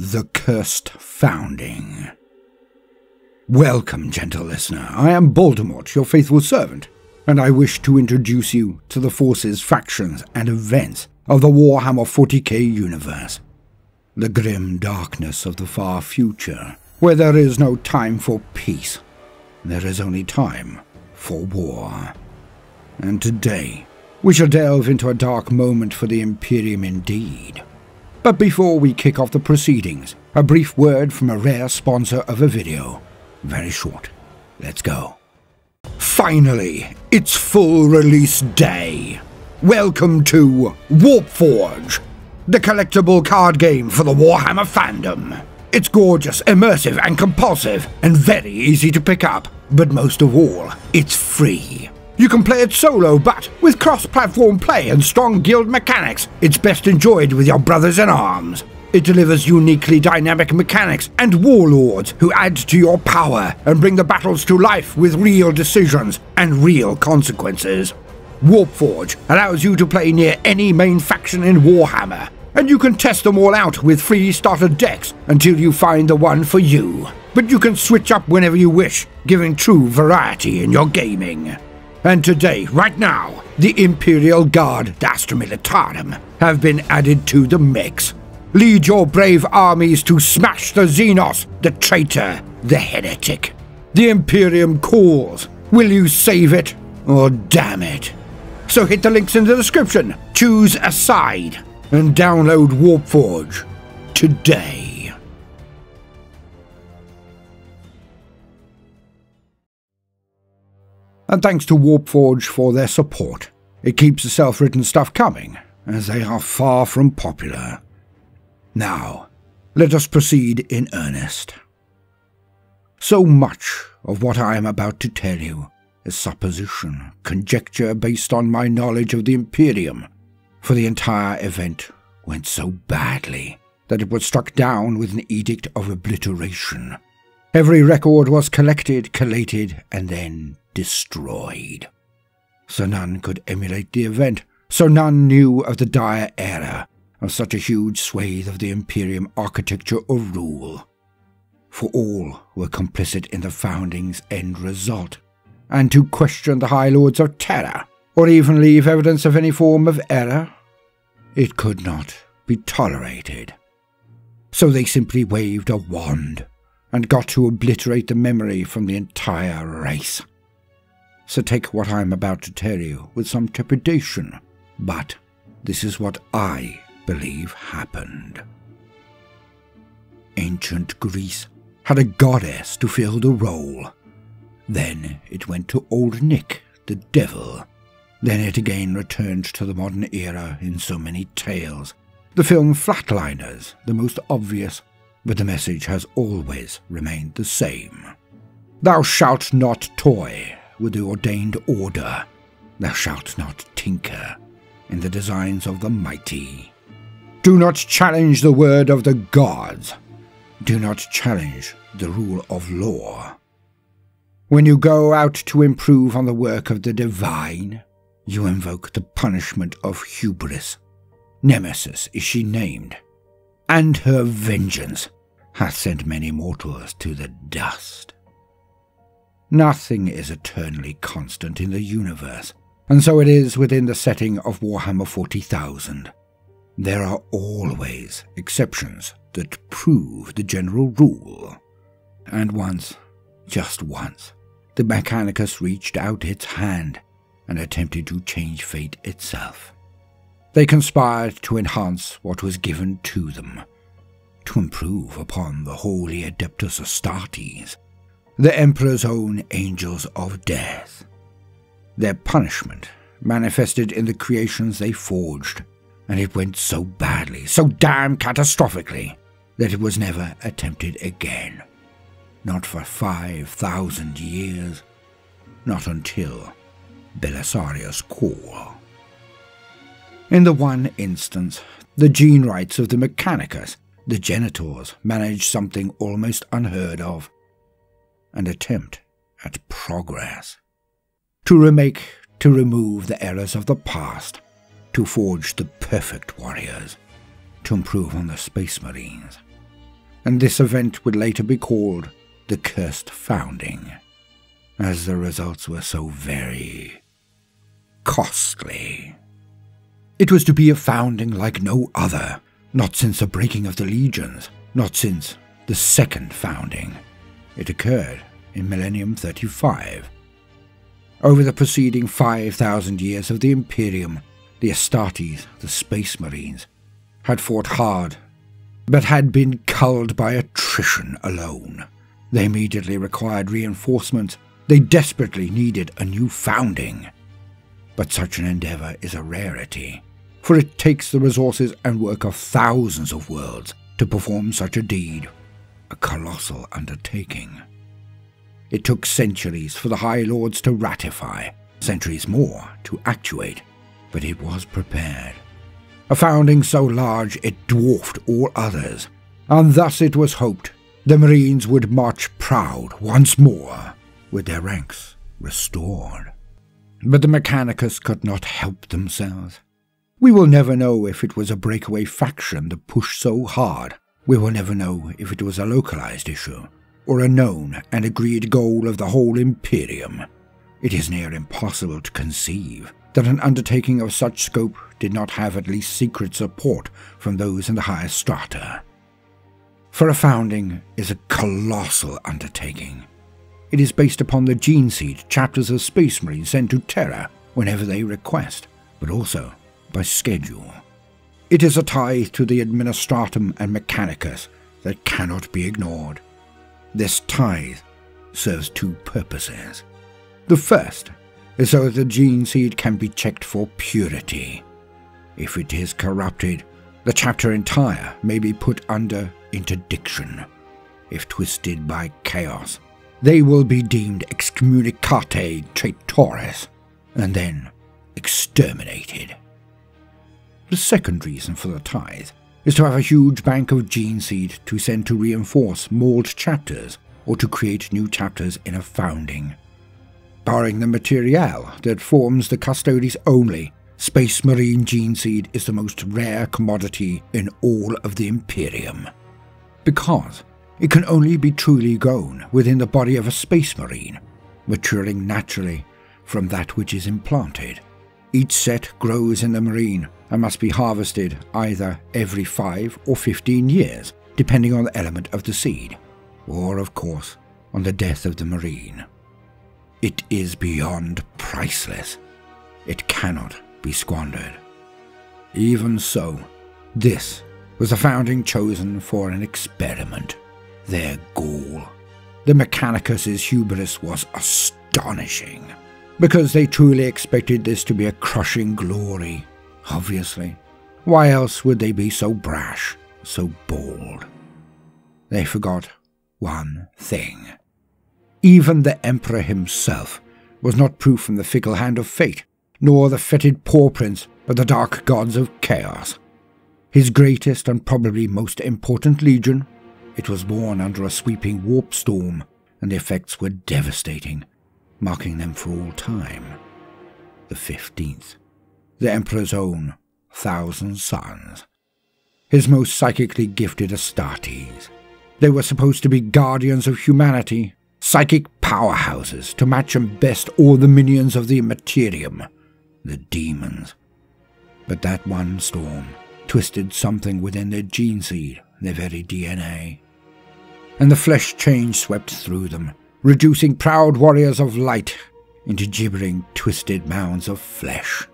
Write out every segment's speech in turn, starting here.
The Cursed Founding. Welcome, gentle listener. I am Baldermort, your faithful servant, and I wish to introduce you to the forces, factions, and events of the Warhammer 40k universe. The grim darkness of the far future, where there is no time for peace. There is only time for war. And today, we shall delve into a dark moment for the Imperium indeed. But before we kick off the proceedings, a brief word from a rare sponsor of a video. Very short. Let's go. Finally, it's full release day. Welcome to WARPFORGE, the collectible card game for the Warhammer fandom. It's gorgeous, immersive, and compulsive, and very easy to pick up. But most of all, it's free. You can play it solo, but with cross-platform play and strong guild mechanics, it's best enjoyed with your brothers in arms. It delivers uniquely dynamic mechanics and warlords who add to your power and bring the battles to life with real decisions and real consequences. WARPFORGE allows you to play near any main faction in Warhammer, and you can test them all out with free starter decks until you find the one for you. But you can switch up whenever you wish, giving true variety in your gaming. And today, right now, the Imperial Guard d'Astra Militarum have been added to the mix. Lead your brave armies to smash the Xenos, the traitor, the heretic. The Imperium calls. Will you save it or damn it? So hit the links in the description, choose a side, and download WARPFORGE today. And thanks to WARPFORGE for their support. It keeps the self-written stuff coming, as they are far from popular. Now, let us proceed in earnest. So much of what I am about to tell you is supposition, conjecture based on my knowledge of the Imperium, for the entire event went so badly that it was struck down with an edict of obliteration. Every record was collected, collated, and then destroyed. So none could emulate the event, so none knew of the dire error of such a huge swathe of the Imperium architecture or rule. For all were complicit in the Founding's end result, and to question the High Lords of Terror, or even leave evidence of any form of error, it could not be tolerated. So they simply waved a wand, and got to obliterate the memory from the entire race. So take what I am about to tell you with some trepidation, but this is what I believe happened. Ancient Greece had a goddess to fill the role. Then it went to Old Nick, the devil. Then it again returned to the modern era in so many tales. The film Flatliners, the most obvious, but the message has always remained the same. Thou shalt not toy with the ordained order. Thou shalt not tinker in the designs of the mighty. Do not challenge the word of the gods. Do not challenge the rule of law. When you go out to improve on the work of the divine, you invoke the punishment of hubris. Nemesis is she named, and her vengeance hath sent many mortals to the dust. Nothing is eternally constant in the universe, and so it is within the setting of Warhammer 40,000. There are always exceptions that prove the general rule. And once, just once, the Mechanicus reached out its hand and attempted to change fate itself. They conspired to enhance what was given to them, to improve upon the holy Adeptus Astartes, the Emperor's own angels of death. Their punishment manifested in the creations they forged, and it went so badly, so damn catastrophically, that it was never attempted again. Not for 5,000 years, not until Belisarius' call. In the one instance, the gene rights of the Mechanicus, the Genitors, managed something almost unheard of, an attempt at progress. To remove the errors of the past, to forge the perfect warriors, to improve on the Space Marines. and this event would later be called the Cursed Founding, as the results were so very costly. It was to be a founding like no other, not since the breaking of the legions, not since the second founding. It occurred in Millennium 35. Over the preceding 5,000 years of the Imperium, the Astartes, the Space Marines, had fought hard, but had been culled by attrition alone. They immediately required reinforcements. They desperately needed a new founding. But such an endeavor is a rarity, for it takes the resources and work of thousands of worlds to perform such a deed, a colossal undertaking. It took centuries for the High Lords to ratify, centuries more to actuate, but it was prepared. A founding so large it dwarfed all others, and thus it was hoped the Marines would march proud once more, with their ranks restored. But the Mechanicus could not help themselves. We will never know if it was a breakaway faction that pushed so hard. We will never know if it was a localized issue, or a known and agreed goal of the whole Imperium. It is near impossible to conceive that an undertaking of such scope did not have at least secret support from those in the higher strata. For a founding is a colossal undertaking. It is based upon the gene seed chapters of Space Marines sent to Terra whenever they request, but also by schedule. It is a tie to the Administratum and Mechanicus that cannot be ignored. This tithe serves two purposes. The first is so that the gene seed can be checked for purity. If it is corrupted, the chapter entire may be put under interdiction. If twisted by chaos, they will be deemed excommunicate traitores, and then exterminated. The second reason for the tithe is to have a huge bank of gene seed to send to reinforce mauled chapters or to create new chapters in a founding. Barring the material that forms the custodies only, Space Marine gene seed is the most rare commodity in all of the Imperium, because it can only be truly grown within the body of a Space Marine, maturing naturally from that which is implanted. Each set grows in the Marine and must be harvested either every 5 or 15 years, depending on the element of the seed, or, of course, on the death of the Marine. It is beyond priceless. It cannot be squandered. Even so, this was a founding chosen for an experiment, their goal. The Mechanicus' hubris was astonishing, because they truly expected this to be a crushing glory. Obviously. Why else would they be so brash, so bold? They forgot one thing. Even the Emperor himself was not proof from the fickle hand of fate, nor the fetid paw prints of the dark gods of chaos. His greatest and probably most important legion, it was born under a sweeping warp storm, and the effects were devastating, marking them for all time. The 15th. The Emperor's own 1,000 sons. His most psychically gifted Astartes. They were supposed to be guardians of humanity, psychic powerhouses to match and best all the minions of the Imperium, the demons. But that one storm twisted something within their gene seed, their very DNA. And the flesh change swept through them, reducing proud warriors of light into gibbering, twisted mounds of flesh.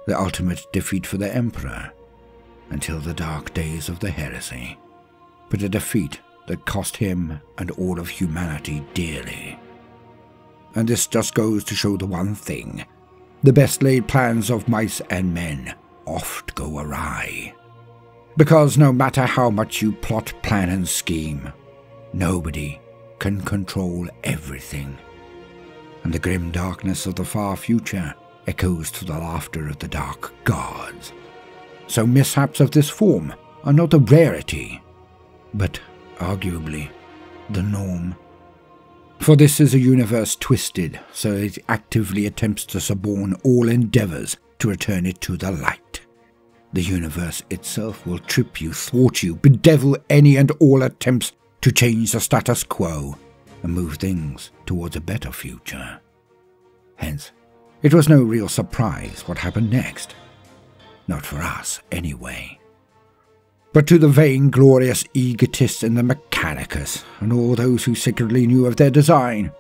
The ultimate defeat for the Emperor, until the dark days of the heresy, but a defeat that cost him and all of humanity dearly. And this just goes to show the one thing: the best laid plans of mice and men oft go awry. Because no matter how much you plot, plan and scheme, nobody can control everything. And the grim darkness of the far future echoes to the laughter of the dark gods. So mishaps of this form are not a rarity, but arguably the norm. For this is a universe twisted so it actively attempts to suborn all endeavors to return it to the light. The universe itself will trip you, thwart you, bedevil any and all attempts to change the status quo and move things towards a better future. Hence, it was no real surprise what happened next. Not for us, anyway. But to the vain-glorious egotists in the Mechanicus and all those who secretly knew of their design,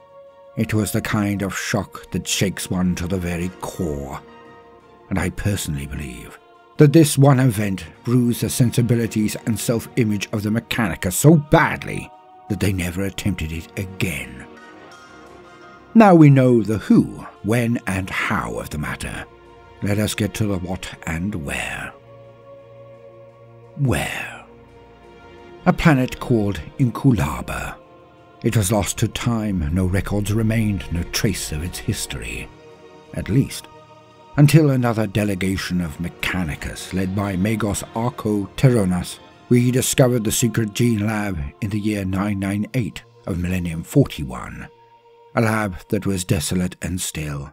it was the kind of shock that shakes one to the very core. And I personally believe that this one event bruised the sensibilities and self-image of the Mechanicus so badly that they never attempted it again. Now we know the who, when and how of the matter. Let us get to the what and where. Where? A planet called Inculaba. It was lost to time, no records remained, no trace of its history. At least, until another delegation of Mechanicus, led by Magos Arco Terronas, rediscovered the secret gene lab in the year 998 of Millennium 41. A lab that was desolate and still.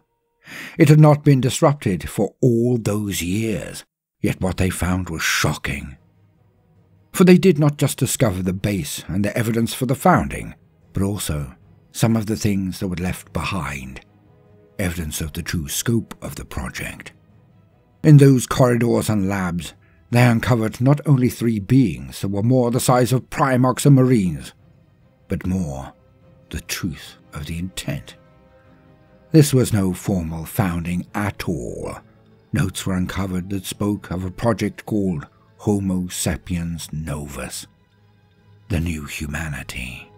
It had not been disrupted for all those years, yet what they found was shocking. For they did not just discover the base and the evidence for the founding, but also some of the things that were left behind, evidence of the true scope of the project. In those corridors and labs, they uncovered not only 3 beings that were more the size of Primarchs and Marines, but more, the truth of the intent. This was no formal founding at all. Notes were uncovered that spoke of a project called Homo sapiens novus, the new humanity.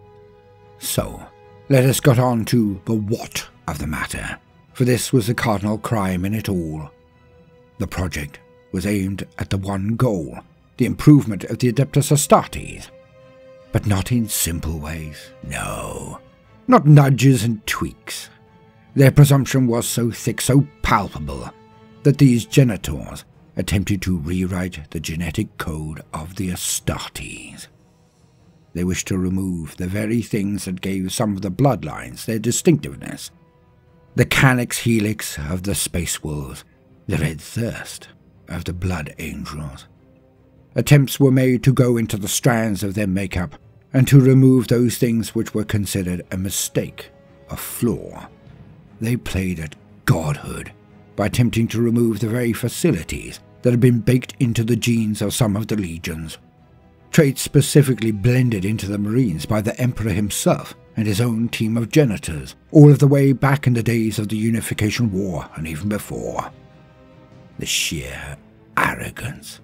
So, let us get on to the what of the matter, for this was the cardinal crime in it all. The project was aimed at the one goal, the improvement of the Adeptus Astartes. But not in simple ways, no. Not nudges and tweaks. Their presumption was so thick, so palpable, that these genitors attempted to rewrite the genetic code of the Astartes. They wished to remove the very things that gave some of the bloodlines their distinctiveness. The calyx helix of the space wolves, the red thirst of the blood angels. Attempts were made to go into the strands of their makeup and to remove those things which were considered a mistake, a flaw. They played at godhood by attempting to remove the very facilities that had been baked into the genes of some of the legions, traits specifically blended into the Marines by the Emperor himself and his own team of genitors, all of the way back in the days of the Unification War and even before. The sheer arrogance.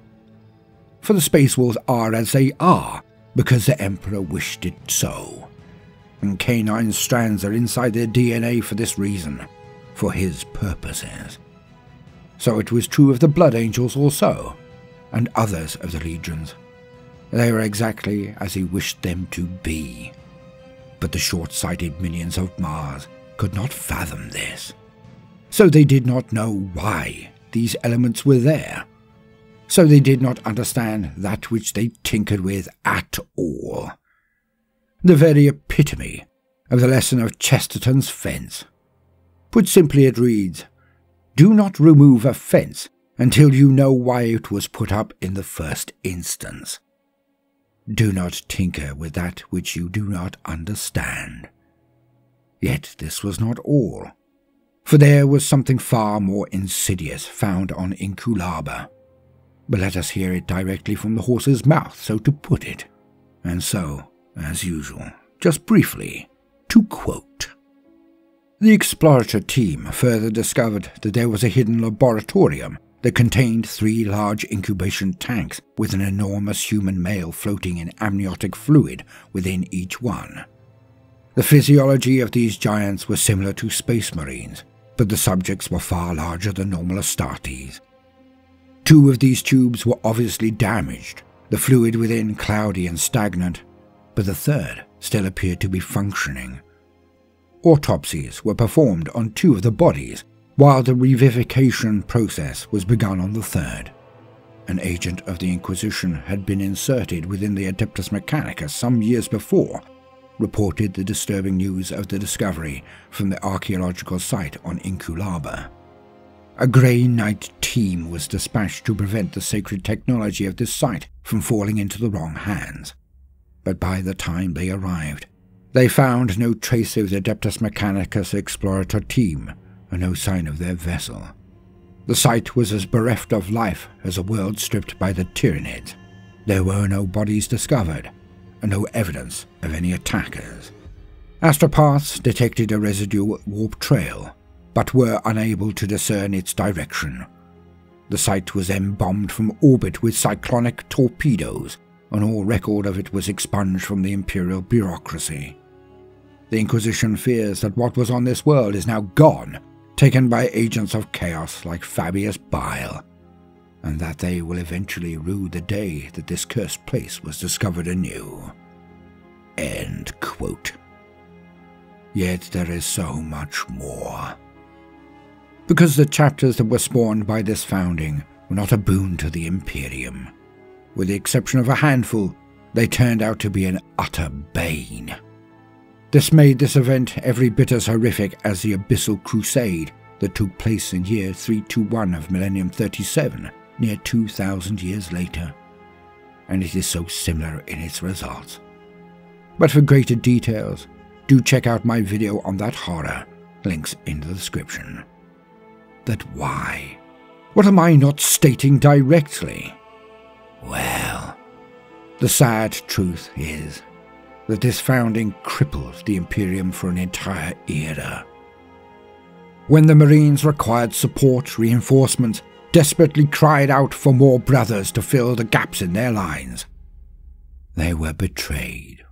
For the Space Wolves are as they are, because the Emperor wished it so. And canine strands are inside their DNA for this reason, for his purposes. So it was true of the Blood Angels also, and others of the legions. They were exactly as he wished them to be. But the short-sighted minions of Mars could not fathom this. So they did not know why these elements were there. So they did not understand that which they tinkered with at all. The very epitome of the lesson of Chesterton's fence. Put simply it reads, do not remove a fence until you know why it was put up in the first instance. Do not tinker with that which you do not understand. Yet this was not all, for there was something far more insidious found on Inculaba. But let us hear it directly from the horse's mouth, so to put it. And so, as usual, just briefly, to quote. The explorator team further discovered that there was a hidden laboratorium that contained 3 large incubation tanks with an enormous human male floating in amniotic fluid within each one. The physiology of these giants was similar to space marines, but the subjects were far larger than normal Astartes. 2 of these tubes were obviously damaged, the fluid within cloudy and stagnant, but the third still appeared to be functioning. Autopsies were performed on 2 of the bodies, while the revivification process was begun on the third. An agent of the Inquisition had been inserted within the Adeptus Mechanicus some years before, reported the disturbing news of the discovery from the archaeological site on Inculaba. A Grey Knight team was dispatched to prevent the sacred technology of this site from falling into the wrong hands. But by the time they arrived, they found no trace of the Adeptus Mechanicus explorator team and no sign of their vessel. The site was as bereft of life as a world stripped by the Tyranids. There were no bodies discovered, and no evidence of any attackers. Astropaths detected a residual warp trail, but were unable to discern its direction. The site was then bombed from orbit with cyclonic torpedoes, and all record of it was expunged from the Imperial bureaucracy. The Inquisition fears that what was on this world is now gone, taken by agents of chaos like Fabius Bile, and that they will eventually rue the day that this cursed place was discovered anew. End quote. Yet there is so much more. Because the chapters that were spawned by this founding were not a boon to the Imperium. With the exception of a handful, they turned out to be an utter bane. This made this event every bit as horrific as the Abyssal Crusade that took place in year 321 of Millennium 37, near 2,000 years later. And it is so similar in its results. But for greater details, do check out my video on that horror, links in the description. That why? What am I not stating directly? Well, the sad truth is that this founding crippled the Imperium for an entire era. When the Marines required support, reinforcements, desperately cried out for more brothers to fill the gaps in their lines, they were betrayed.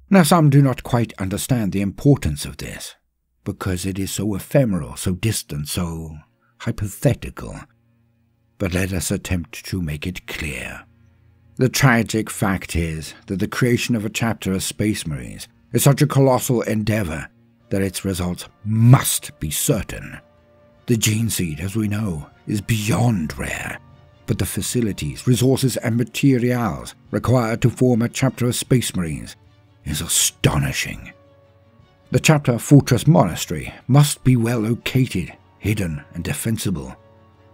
Now some do not quite understand the importance of this, because it is so ephemeral, so distant, so hypothetical. But let us attempt to make it clear. The tragic fact is that the creation of a chapter of Space Marines is such a colossal endeavor that its results must be certain. The gene seed, as we know, is beyond rare, but the facilities, resources and materials required to form a chapter of Space Marines is astonishing. The chapter Fortress Monastery must be well located, hidden and defensible.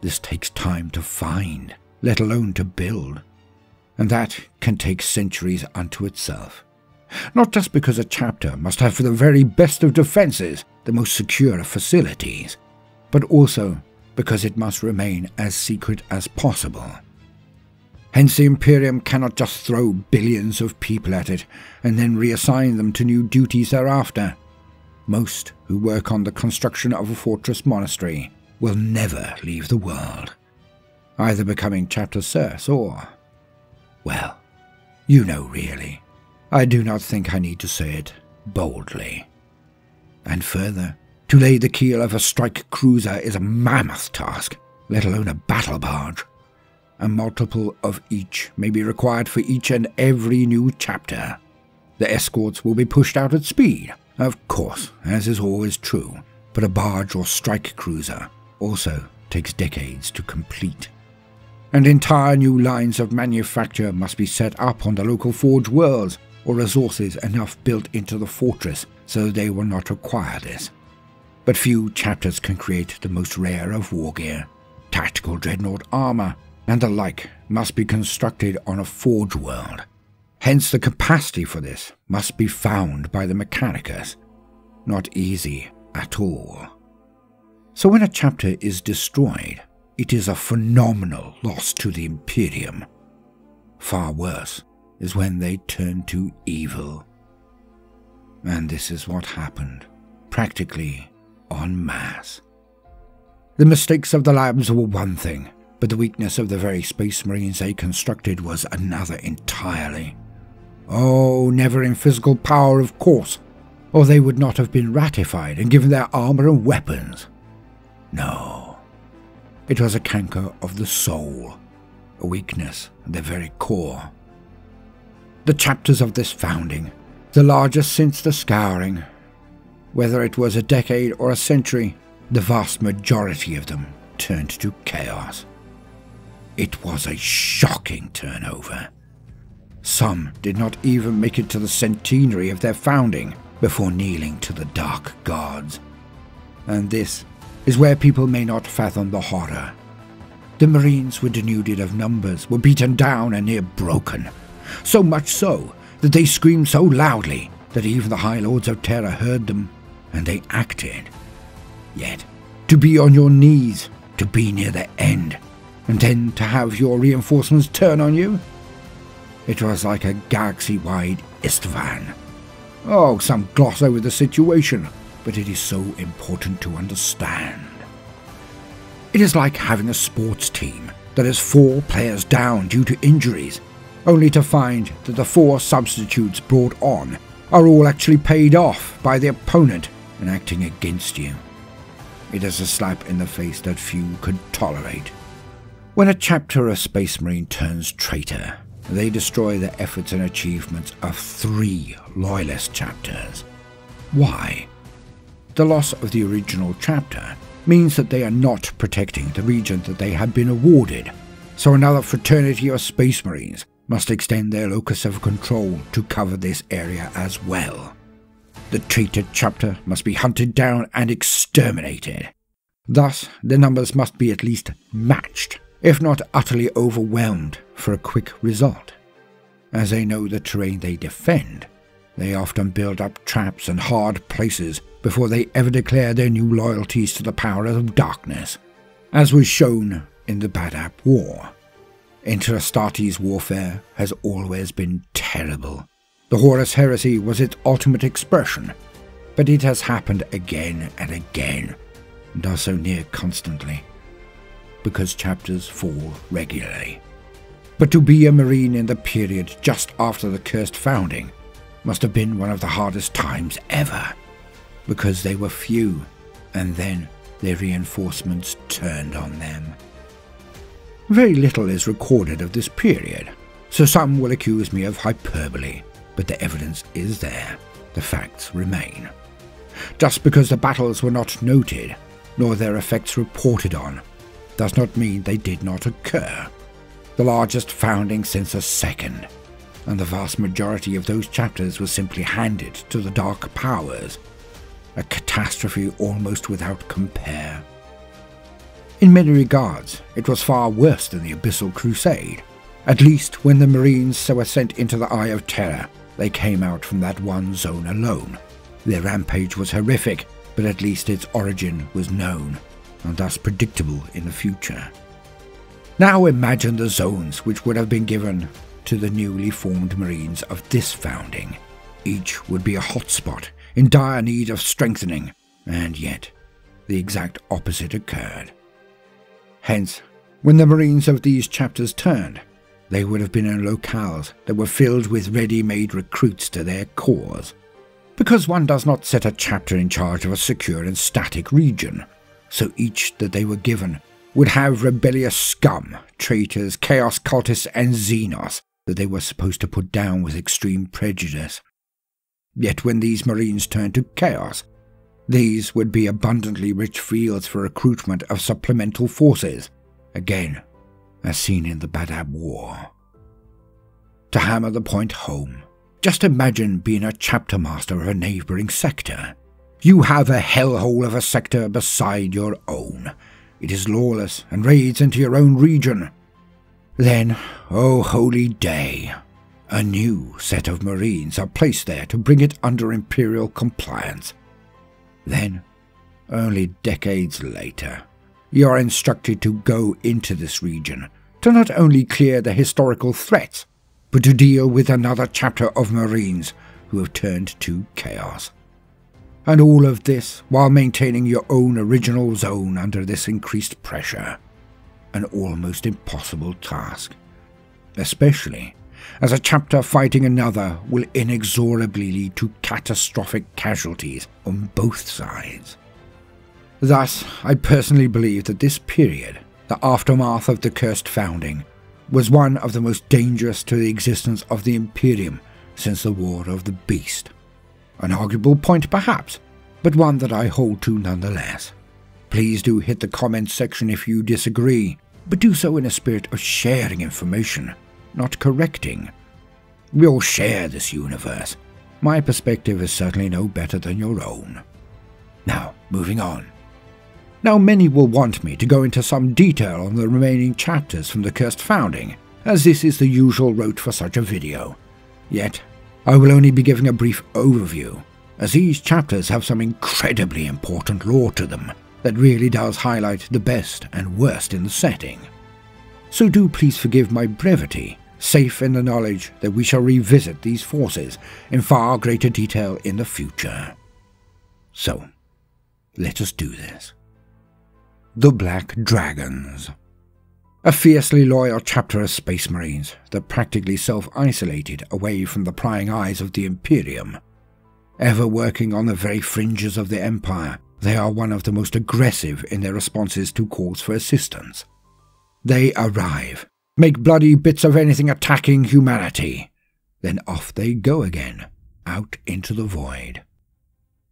This takes time to find, let alone to build, and that can take centuries unto itself. Not just because a chapter must have for the very best of defenses the most secure of facilities, but also because it must remain as secret as possible. Hence the Imperium cannot just throw billions of people at it and then reassign them to new duties thereafter. Most who work on the construction of a fortress monastery will never leave the world, either becoming chapter serfs or, well, you know really. I do not think I need to say it boldly. And further, to lay the keel of a strike cruiser is a mammoth task, let alone a battle barge. A multiple of each may be required for each and every new chapter. The escorts will be pushed out at speed, of course, as is always true, but a barge or strike cruiser also takes decades to complete. And entire new lines of manufacture must be set up on the local forge worlds, or resources enough built into the fortress so they will not require this. But few chapters can create the most rare of war gear. Tactical dreadnought armor and the like must be constructed on a forge world. Hence the capacity for this must be found by the Mechanicus. Not easy at all. So when a chapter is destroyed, it is a phenomenal loss to the Imperium. Far worse is when they turn to evil. And this is what happened, practically en masse. The mistakes of the labs were one thing, but the weakness of the very Space Marines they constructed was another entirely. Oh, never in physical power, of course, or they would not have been ratified and given their armor and weapons. No, it was a canker of the soul, a weakness at their very core. The chapters of this founding, the largest since the Scouring, whether it was a decade or a century, the vast majority of them turned to chaos. It was a shocking turnover. Some did not even make it to the centenary of their founding before kneeling to the dark gods. And this is where people may not fathom the horror. The Marines were denuded of numbers, were beaten down and near broken, so much so that they screamed so loudly that even the High Lords of Terror heard them, and they acted. Yet, to be on your knees, to be near the end, and then to have your reinforcements turn on you? It was like a galaxy-wide Istvan. Oh, some gloss over the situation, but it is so important to understand. It is like having a sports team that has 4 players down due to injuries, only to find that the 4 substitutes brought on are all actually paid off by the opponent and acting against you. It is a slap in the face that few could tolerate. When a chapter of Space Marine turns traitor, they destroy the efforts and achievements of 3 Loyalist chapters. Why? The loss of the original chapter means that they are not protecting the region that they have been awarded, so another fraternity of Space Marines must extend their locus of control to cover this area as well. The traitor chapter must be hunted down and exterminated. Thus, the numbers must be at least matched, if not utterly overwhelmed, for a quick result. As they know the terrain they defend, they often build up traps and hard places before they ever declare their new loyalties to the power of darkness, as was shown in the Badab War. Inter-Astartes warfare has always been terrible. The Horus Heresy was its ultimate expression, but it has happened again and again, and does so near constantly, because chapters fall regularly. But to be a Marine in the period just after the cursed founding must have been one of the hardest times ever, because they were few, and then their reinforcements turned on them. Very little is recorded of this period, so some will accuse me of hyperbole, but the evidence is there, the facts remain. Just because the battles were not noted, nor their effects reported on, does not mean they did not occur. The largest founding since the second, and the vast majority of those chapters was simply handed to the Dark Powers, a catastrophe almost without compare. In many regards, it was far worse than the Abyssal Crusade. At least when the Marines were sent into the Eye of Terror, they came out from that one zone alone. Their rampage was horrific, but at least its origin was known, and thus predictable in the future. Now imagine the zones which would have been given to the newly formed Marines of this founding. Each would be a hotspot, in dire need of strengthening, and yet the exact opposite occurred. Hence, when the Marines of these chapters turned, they would have been in locales that were filled with ready-made recruits to their cause. Because one does not set a chapter in charge of a secure and static region, so each that they were given would have rebellious scum, traitors, chaos cultists, and xenos that they were supposed to put down with extreme prejudice. Yet when these Marines turned to chaos, these would be abundantly rich fields for recruitment of supplemental forces, again, as seen in the Badab War. To hammer the point home, just imagine being a chapter master of a neighbouring sector. You have a hellhole of a sector beside your own. It is lawless and raids into your own region. Then, oh holy day, a new set of Marines are placed there to bring it under Imperial compliance. Then, only decades later, you are instructed to go into this region to not only clear the historical threats, but to deal with another chapter of Marines who have turned to chaos. And all of this while maintaining your own original zone under this increased pressure. An almost impossible task, especially as a chapter fighting another will inexorably lead to catastrophic casualties on both sides. Thus, I personally believe that this period, the aftermath of the cursed founding, was one of the most dangerous to the existence of the Imperium since the War of the Beast. An arguable point perhaps, but one that I hold to nonetheless. Please do hit the comments section if you disagree, but do so in a spirit of sharing information, not correcting. We all share this universe. My perspective is certainly no better than your own. Now, moving on. Now many will want me to go into some detail on the remaining chapters from the Cursed Founding, as this is the usual route for such a video. Yet, I will only be giving a brief overview, as these chapters have some incredibly important lore to them that really does highlight the best and worst in the setting. So do please forgive my brevity, safe in the knowledge that we shall revisit these forces in far greater detail in the future. So, let us do this. The Black Dragons. A fiercely loyal chapter of Space Marines that practically self-isolated away from the prying eyes of the Imperium. Ever working on the very fringes of the Empire, they are one of the most aggressive in their responses to calls for assistance. They arrive, make bloody bits of anything attacking humanity, then off they go again, out into the void.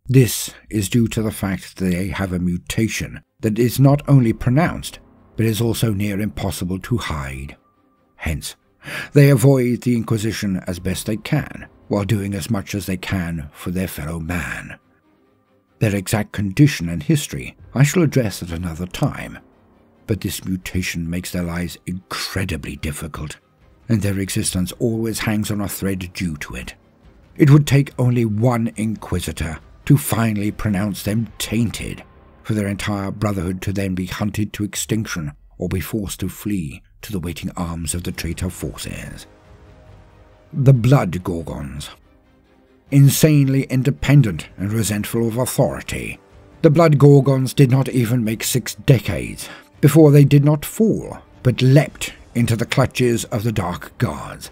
This is due to the fact that they have a mutation that is not only pronounced, but is also near impossible to hide. Hence, they avoid the Inquisition as best they can, while doing as much as they can for their fellow man. Their exact condition and history I shall address at another time, but this mutation makes their lives incredibly difficult, and their existence always hangs on a thread due to it. It would take only one Inquisitor to finally pronounce them tainted, for their entire brotherhood to then be hunted to extinction or be forced to flee to the waiting arms of the traitor forces. The Blood Gorgons. Insanely independent and resentful of authority, the Blood Gorgons did not even make 6 decades before they did not fall, but leapt into the clutches of the Dark Guards,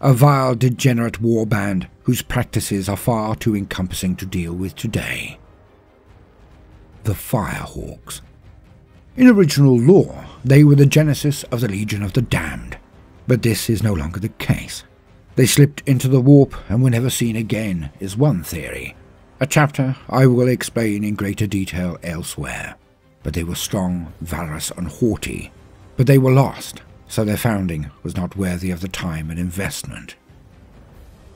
a vile, degenerate warband whose practices are far too encompassing to deal with today. The Firehawks. In original lore, they were the genesis of the Legion of the Damned, but this is no longer the case. They slipped into the warp and were never seen again, is one theory, a chapter I will explain in greater detail elsewhere. But they were strong, valorous and haughty, but they were lost, so their founding was not worthy of the time and investment.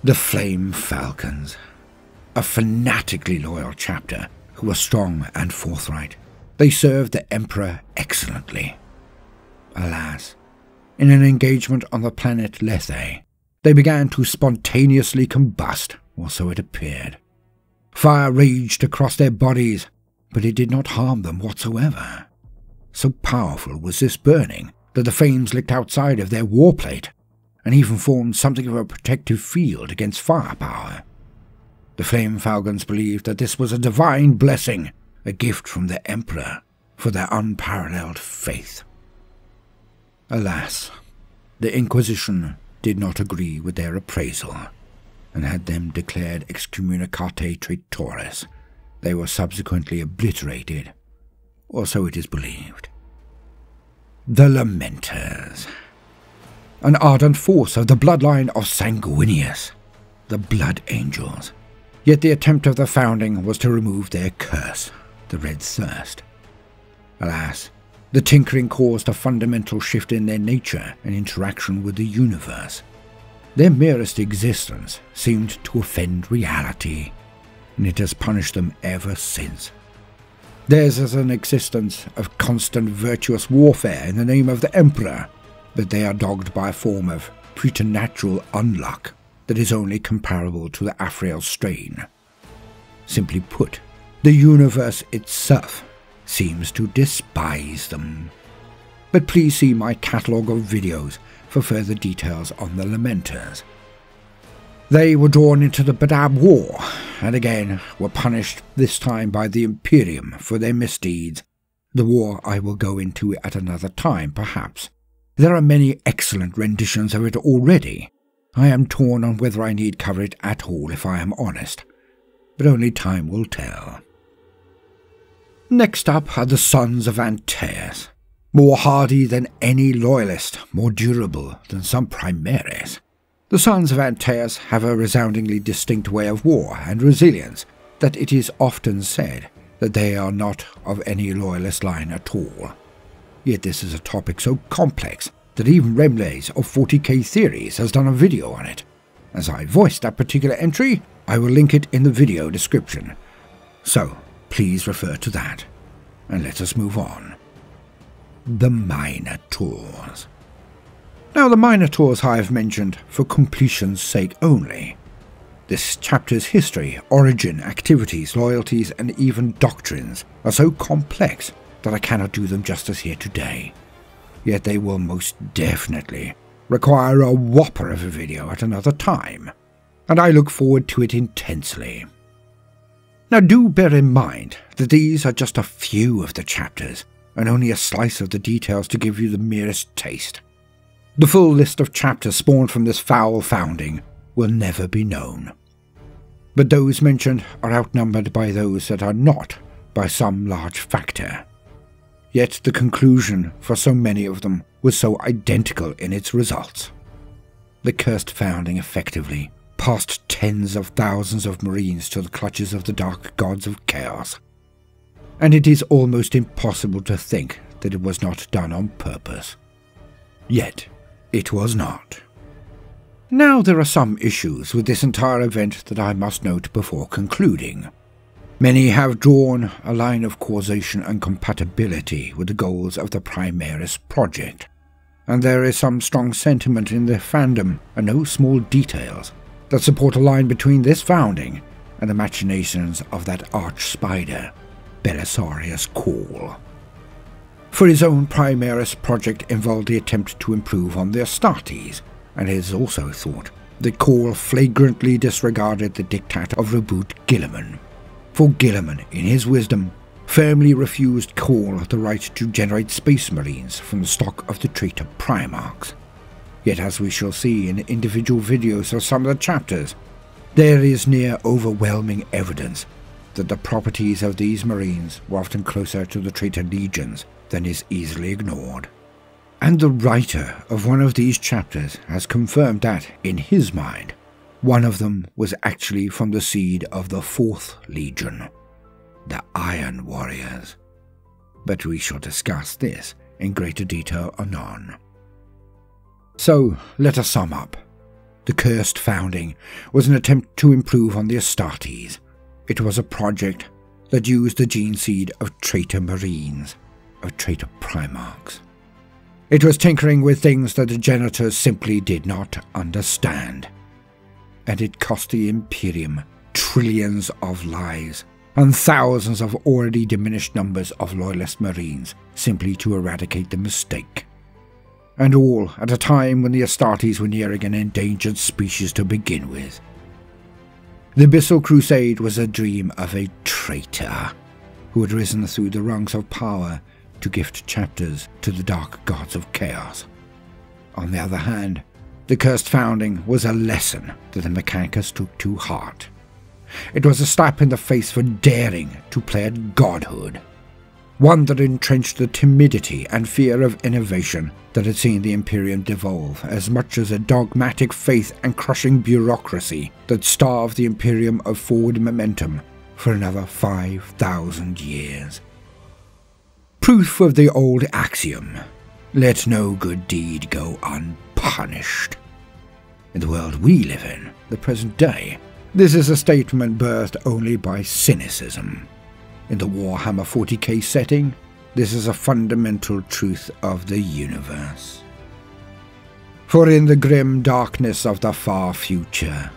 The Flame Falcons. A fanatically loyal chapter who were strong and forthright. They served the Emperor excellently. Alas, in an engagement on the planet Lethe, they began to spontaneously combust, or so it appeared. Fire raged across their bodies, but it did not harm them whatsoever. So powerful was this burning that the flames licked outside of their warplate, and even formed something of a protective field against firepower. The Flame Falcons believed that this was a divine blessing, a gift from the Emperor, for their unparalleled faith. Alas, the Inquisition did not agree with their appraisal, and had them declared excommunicate traitores. They were subsequently obliterated, or so it is believed. The Lamenters. An ardent force of the bloodline of Sanguinius, the Blood Angels. Yet the attempt of the founding was to remove their curse, the Red Thirst. Alas, the tinkering caused a fundamental shift in their nature and interaction with the universe. Their merest existence seemed to offend reality, and it has punished them ever since. Theirs is an existence of constant virtuous warfare in the name of the Emperor, but they are dogged by a form of preternatural unluck that is only comparable to the Afriel strain. Simply put, the universe itself seems to despise them. But please see my catalogue of videos for further details on the Lamenters. They were drawn into the Badab War, and again were punished, this time by the Imperium, for their misdeeds. The war I will go into at another time, perhaps. There are many excellent renditions of it already. I am torn on whether I need cover it at all, if I am honest, but only time will tell. Next up are the Sons of Antaeus. More hardy than any loyalist, more durable than some Primaris. The Sons of Antaeus have a resoundingly distinct way of war and resilience that it is often said that they are not of any loyalist line at all. Yet this is a topic so complex that even Remlays of 40k Theories has done a video on it. As I voiced that particular entry, I will link it in the video description, so please refer to that. and let us move on. The Minotaurs. Now the Minotaurs I have mentioned for completion's sake only. This chapter's history, origin, activities, loyalties, and even doctrines are so complex that I cannot do them justice here today. Yet they will most definitely require a whopper of a video at another time, and I look forward to it intensely. Now do bear in mind that these are just a few of the chapters, and only a slice of the details to give you the merest taste. The full list of chapters spawned from this foul founding will never be known. But those mentioned are outnumbered by those that are not by some large factor. Yet the conclusion for so many of them was so identical in its results. The cursed founding effectively passed tens of thousands of Marines to the clutches of the dark gods of chaos, and it is almost impossible to think that it was not done on purpose. Yet it was not. Now there are some issues with this entire event that I must note before concluding. Many have drawn a line of causation and compatibility with the goals of the Primaris project, and there is some strong sentiment in the fandom and no small details that support a line between this founding and the machinations of that arch-spider, Belisarius Cawl. For his own Primaris project involved the attempt to improve on the Astartes, and it is also thought that Cawl flagrantly disregarded the diktat of Reboot Guilliman. For Guilliman, in his wisdom, firmly refused Cawl the right to generate space marines from the stock of the traitor Primarchs. Yet as we shall see in individual videos of some of the chapters, there is near overwhelming evidence that the properties of these marines were often closer to the traitor legions than is easily ignored. And the writer of one of these chapters has confirmed that, in his mind, one of them was actually from the seed of the 4th Legion, the Iron Warriors. But we shall discuss this in greater detail anon. So, let us sum up. The cursed founding was an attempt to improve on the Astartes. It was a project that used the gene seed of traitor Marines, of traitor Primarchs. It was tinkering with things that the Genitors simply did not understand. And it cost the Imperium trillions of lives and thousands of already diminished numbers of loyalist Marines simply to eradicate the mistake. And all at a time when the Astartes were nearing an endangered species to begin with. The Abyssal Crusade was a dream of a traitor who had risen through the rungs of power to gift chapters to the dark gods of chaos. On the other hand, the cursed founding was a lesson that the Mechanicus took to heart. It was a slap in the face for daring to play at godhood, one that entrenched the timidity and fear of innovation that had seen the Imperium devolve as much as a dogmatic faith and crushing bureaucracy that starved the Imperium of forward momentum for another 5,000 years. Proof of the old axiom, let no good deed go unpunished. In the world we live in, the present day, this is a statement birthed only by cynicism. In the Warhammer 40k setting, this is a fundamental truth of the universe. For in the grim darkness of the far future,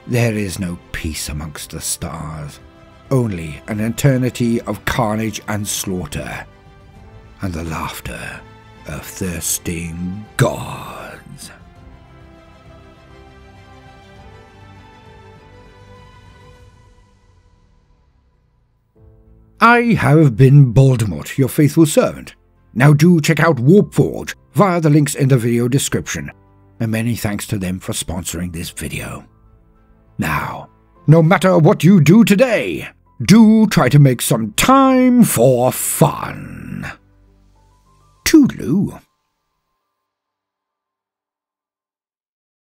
there is no peace amongst the stars, only an eternity of carnage and slaughter, and the laughter of thirsting gods. I have been Baldermort, your faithful servant. Now do check out WARPFORGE via the links in the video description, and many thanks to them for sponsoring this video. Now, no matter what you do today, do try to make some time for fun. Toodaloo.